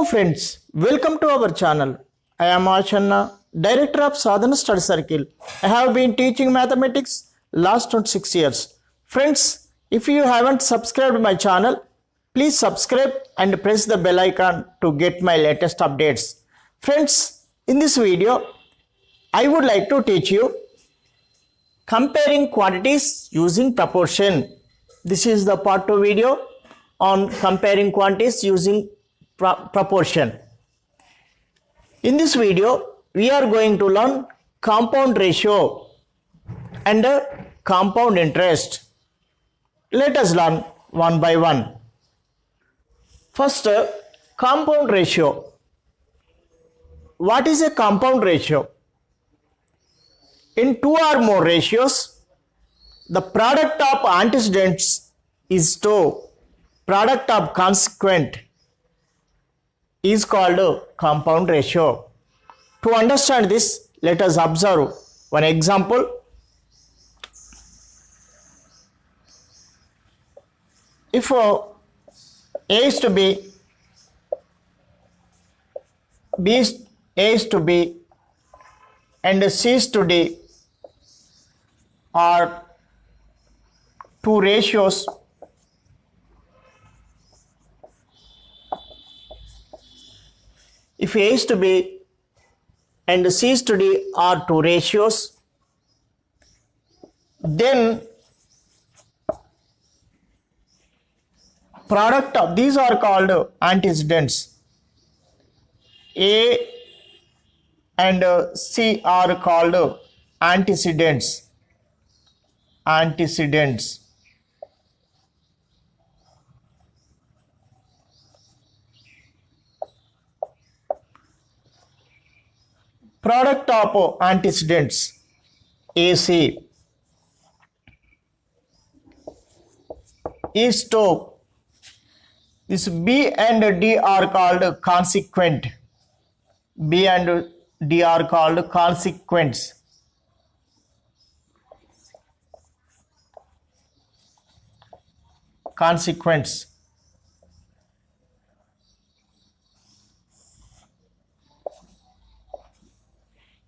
friends, welcome to our channel. I am Achanna, Director of Sadhana Study Circle. I have been teaching mathematics last 26 years. Friends, if you haven't subscribed my channel, please subscribe and press the bell icon to get my latest updates. Friends, in this video, I would like to teach you comparing quantities using proportion. This is the part 2 video on comparing quantities using proportion. In this video, we are going to learn compound ratio and compound interest. Let us learn one by one. First, compound ratio. What is a compound ratio? In two or more ratios, the product of antecedents is to product of consequent is called compound ratio. To understand this, let us observe one example. If A is to B, A is to B, and C is to D are two ratios, if A is to B and C is to D are two ratios, then product of these are called antecedents. A and C are called antecedents. Product of antecedents AC is to this B and D are called consequent. B and D are called consequents.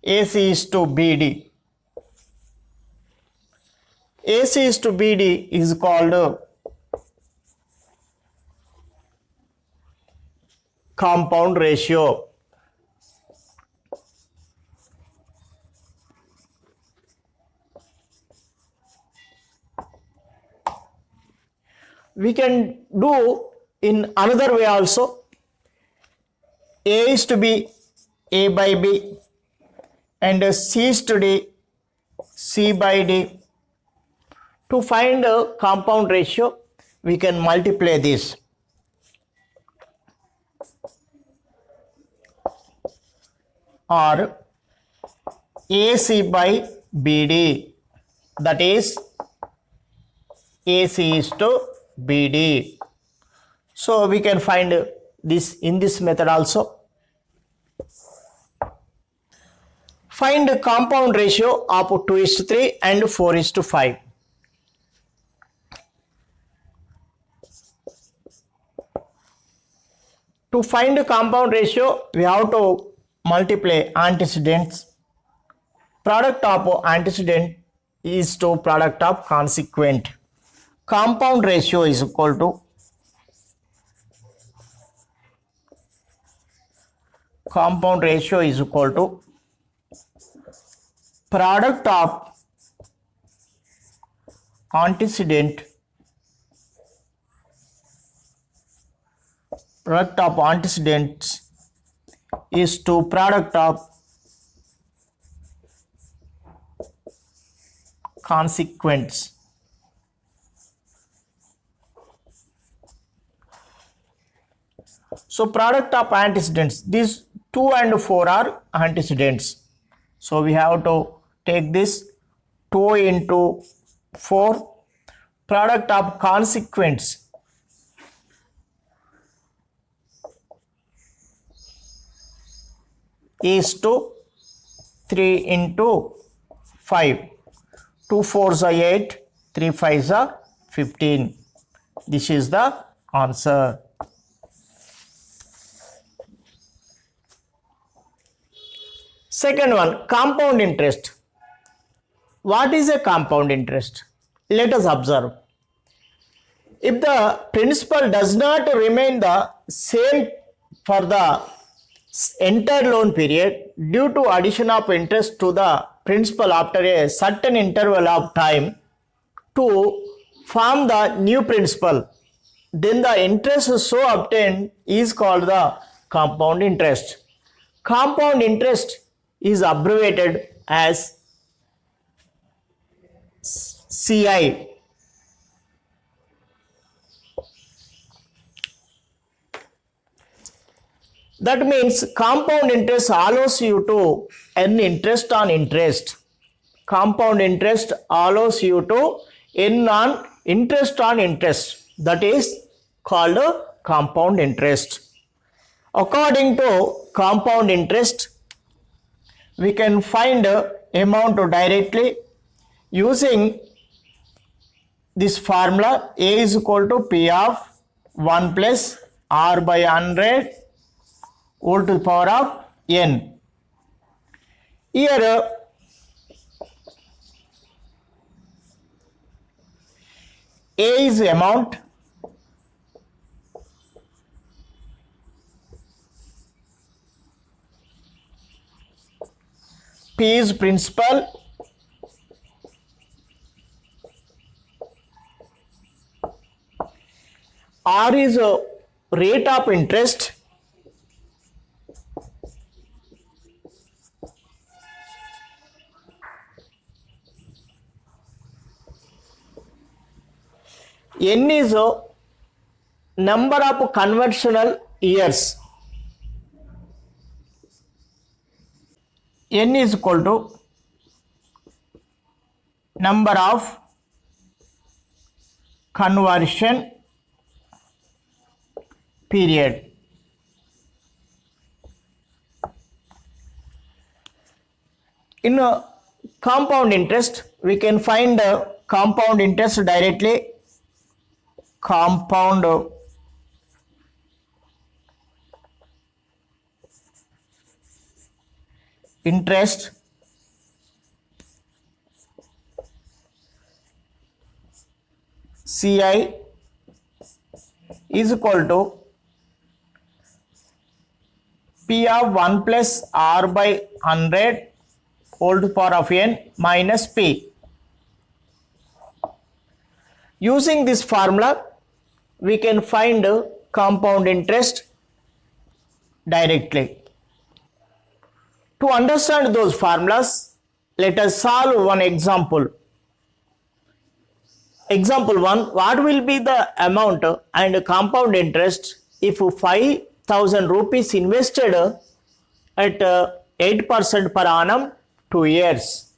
AC is to BD. AC is to BD is called compound ratio. We can do in another way also. A is to be A by B and C is to D C by D. To find a compound ratio, we can multiply this. Or AC by BD, that is AC is to BD. So we can find this in this method also. Find the compound ratio of 2:3 and 4:5. To find the compound ratio, we have to multiply antecedents. Product of antecedent is to product of consequent. Compound ratio is equal to product of antecedents is to product of consequents. So product of antecedents, these 2 and 4 are antecedents. So we have to take this 2 into 4. Product of consequents is to 3 into 5. 2 4s are 8, 3 5s are 15. This is the answer. Second one, compound interest. What is a compound interest? Let us observe. If the principal does not remain the same for the entire loan period due to addition of interest to the principal after a certain interval of time to form the new principal, then the interest so obtained is called the compound interest. Compound interest is abbreviated as CI. That means compound interest allows you to earn interest on interest. Compound interest allows you to earn on interest on interest. That is called compound interest. According to compound interest, we can find amount directly using this formula. A is equal to P of 1 plus R by 100 whole to the power of n. Here A is amount, P is principal, R is a rate of interest, N is a number of conversional years. N is equal to number of conversion period. In a compound interest, we can find compound interest directly. Compound interest CI is equal to P of 1 plus R by 100 whole to the power of n minus P. Using this formula, we can find compound interest directly. To understand those formulas, let us solve one example. Example 1, what will be the amount and compound interest if 5,000 rupees invested at 8% per annum 2 years?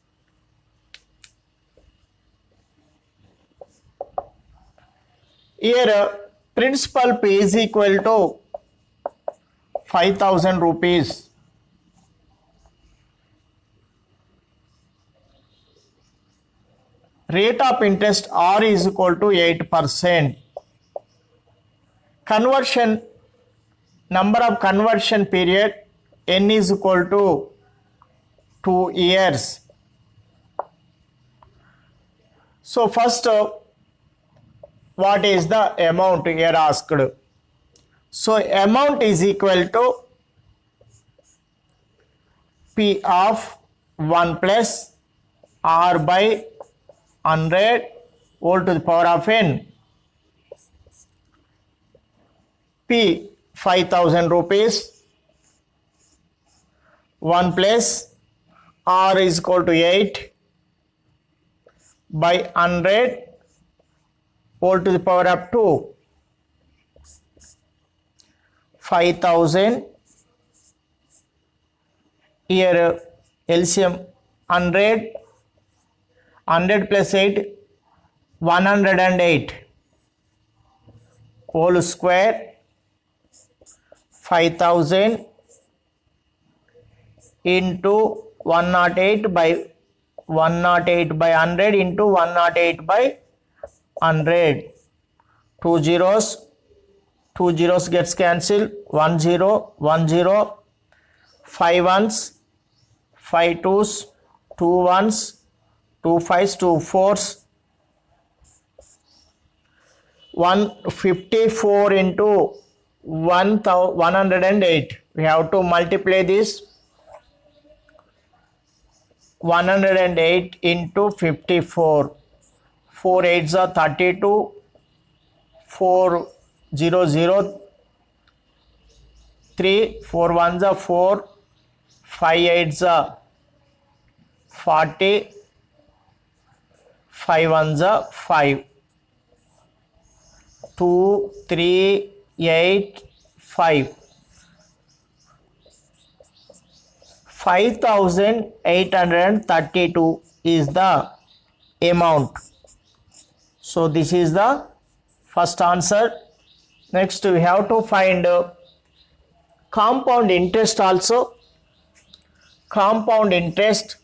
Here principal P is equal to 5,000 rupees. Rate of interest R is equal to 8%. Conversion, number of conversion period N is equal to 2 years. So first, what is the amount here asked? So amount is equal to P of 1 plus R by 100 whole to the power of n. P 5,000 rupees, 1 plus R is equal to 8 by 100 whole to the power of 2. 5,000, here LCM 100 plus 8, 108 whole square, 5,000 into 108 by 100 into 108 by 100. 2 zeros gets cancelled, 1 0, 1 0, 5 ones, 5 twos, 2 ones, 2 fives, 2 fours, 154 into 108. We have to multiply this 108 into 54. 4 eights are 32, 4 0 0 3, 4 ones are 4, 5 eights are 40, 5 ones are 5, 2 3 8 5, 5832 is the amount. So this is the first answer. Next we have to find compound interest also. Compound interest,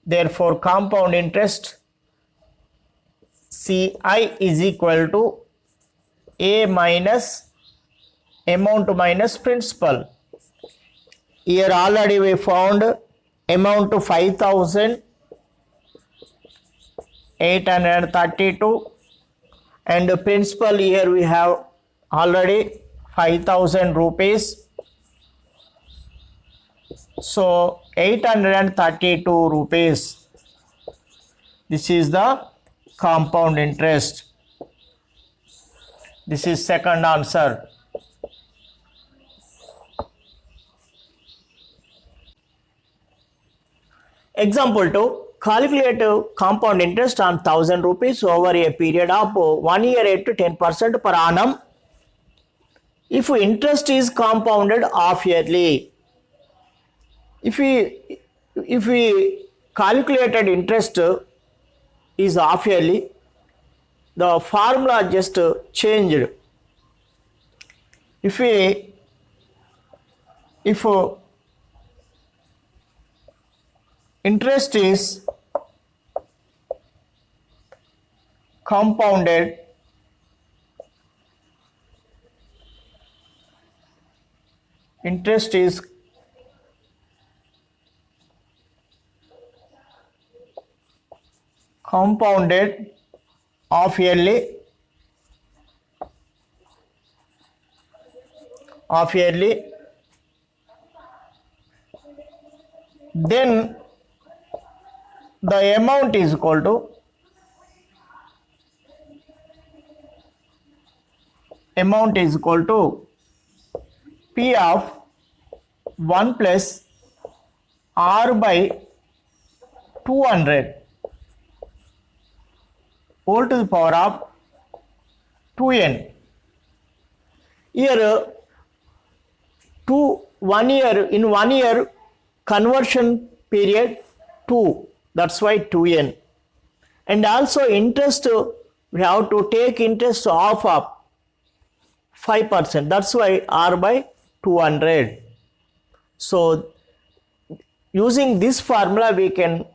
therefore compound interest CI is equal to A minus amount minus principal. Here already we found amount to 5832 and principal here we have already 5000 rupees. So 832 rupees. This is the compound interest. This is second answer. Example 2. Calculate compound interest on 1000 rupees over a period of 1 year at 10% per annum. If interest is compounded half yearly. If we calculated interest is half yearly, the formula just changed. If interest is compounded half yearly, then the amount is equal to P of 1 plus R by 200 whole to the power of 2n. Here 1 year conversion period 2, that's why 2n. And also interest, we have to take interest off of 5%, that's why R by 200. So using this formula we can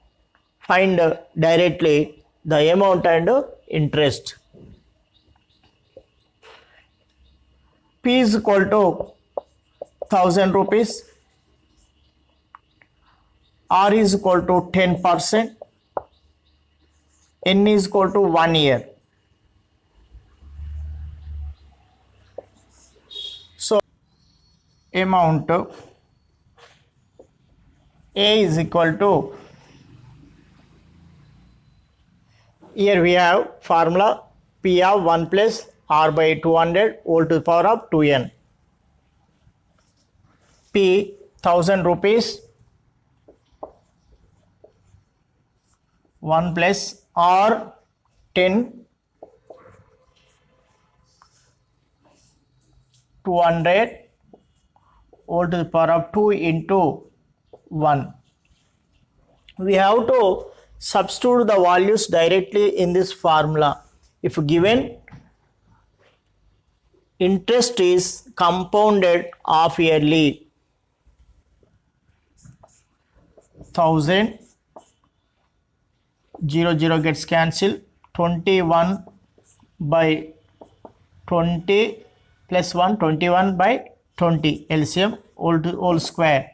find directly the amount and interest. P is equal to 1000 rupees, R is equal to 10%, N is equal to 1 year. So amount A is equal to, here we have formula P of 1 plus R by 200 whole to the power of 2n. P 1000 rupees, 1 plus R 10, 200 whole to the power of 2 into 1. We have to substitute the values directly in this formula. If given interest is compounded half yearly, 1000, 0 0 gets cancelled, 21 by 20 plus 1, 21 by 20 LCM whole square.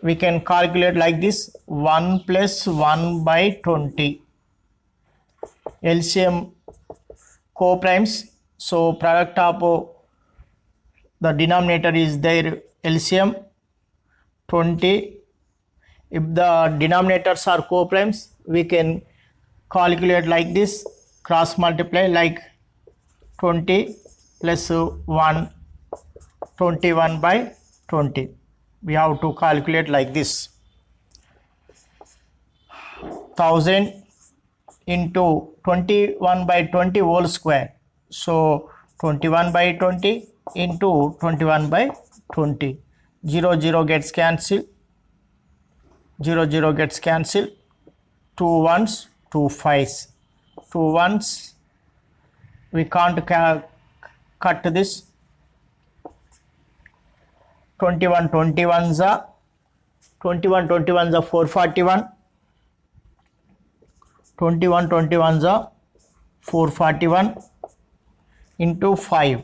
We can calculate like this: 1 plus 1 by 20 LCM co-primes. So product of the denominator is their LCM 20. If the denominators are co-primes, we can calculate like this: cross multiply, like 20 plus 1, 21 by 20. We have to calculate like this: 1000 into 21 by 20 whole square. So 21 by 20 into 21 by 20. 0 0 gets cancelled. 0 0 gets cancelled. 2 ones, 2 5s. 2 ones, we can't cut this. 21 21s are 441. 21 21s are 441 into 5.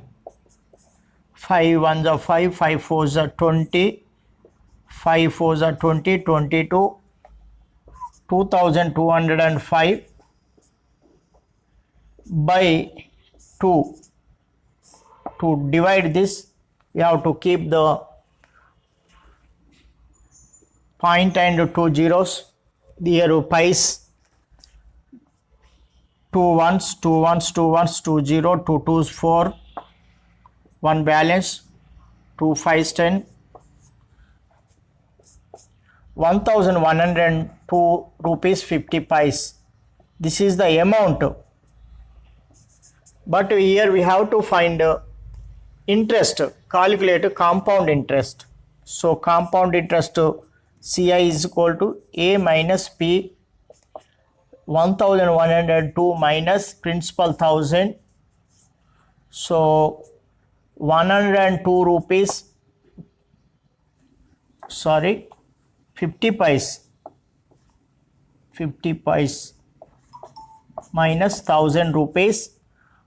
5 ones are 5, 5 fours are 20, 5 fours are 20, 22, 2205 by 2. To divide this, we have to keep the point and 2 zeros. Here pies: 2 ones, 2 ones, 2 ones, 2 0, 2 2s 4, 1 balance, 2 5s 10, 1102 rupees 50 pice. This is the amount. But here we have to find interest, calculate compound interest. So compound interest, CI is equal to A minus P, 1102 minus principal 1000. So 102 rupees, 50 pice, 50 pice minus 1000 rupees,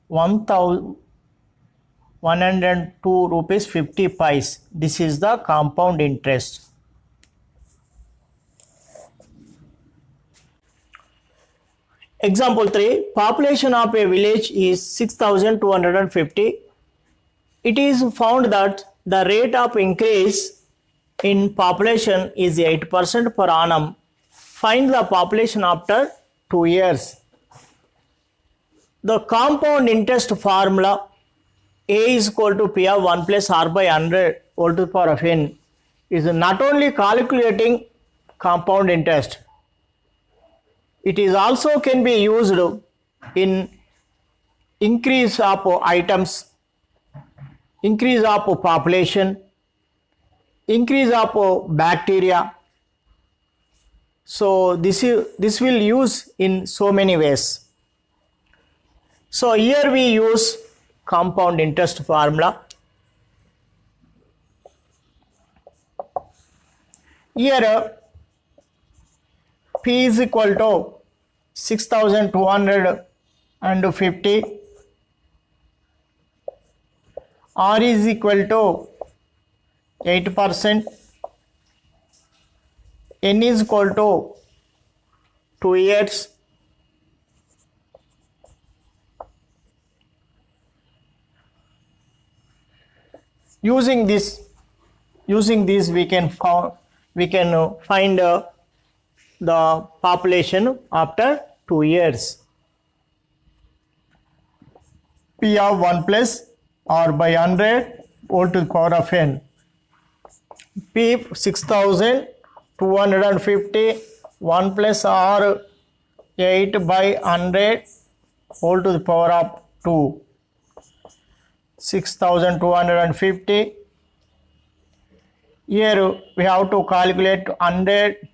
102 rupees 50 pice. This is the compound interest. Example 3. Population of a village is 6,250. It is found that the rate of increase in population is 8% per annum. Find the population after 2 years. The compound interest formula: A is equal to P of 1 plus R by 100 whole to the power of n is not only calculating compound interest, it is also can be used in increase of items, increase of population, increase of bacteria. So this will use in so many ways. So here we use compound interest formula. Here P is equal to 6,250, R is equal to 8%, N is equal to 2 years, using this we can find the population after 2 years. P of 1 plus R by 100 whole to the power of n. P 6,250, 1 plus R 8 by 100 whole to the power of 2. 6,250. Here we have to calculate 100.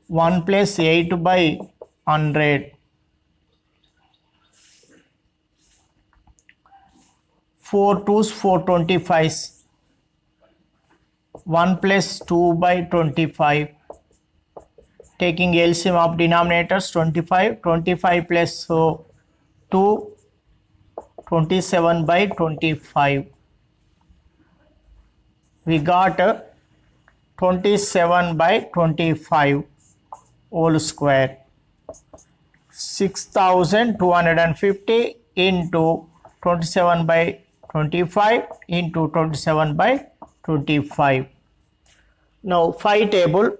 1 plus 8 by 100. 4 2s 425s. 1 plus 2 by 25. Taking LCM of denominators 25. 25 plus to 27 by 25. We got 27 by 25 whole square. 6250 into 27 by 25 into 27 by 25. Now 5 table,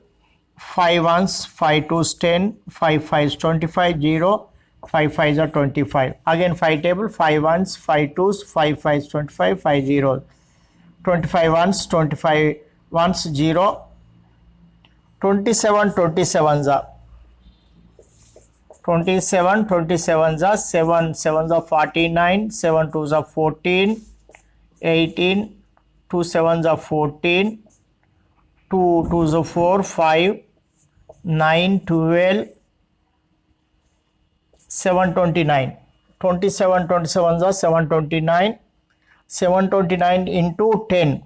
5 ones, 5 twos 10, 5 fives 25, 0, 5 fives are 25. Again 5 table, 5 ones, 5 twos, 5 fives 25, 5 zeros. 25 ones, 25 ones, 0. 27 27s are 27 27s are 7 7s are 49, 7 2s are 14, 18, 2 7s are 14, 2 2s are 4, 5, 9, 12, 729. 27 27s are 729. 729 into 10.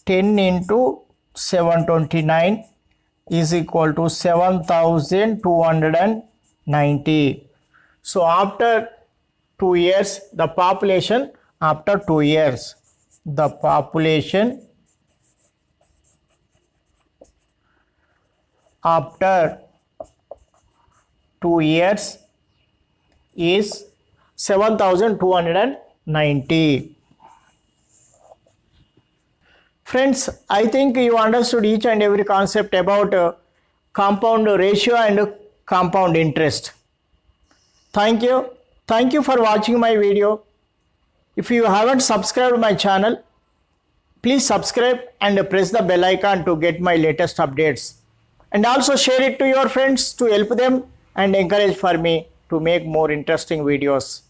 10 into 729 is equal to 7290. So after 2 years, the population after 2 years, the population after 2 years is 7290. Friends, I think you understood each and every concept about compound ratio and compound interest. Thank you. Thank you for watching my video. If you haven't subscribed my channel, please subscribe and press the bell icon to get my latest updates. And also share it to your friends to help them and encourage for me to make more interesting videos.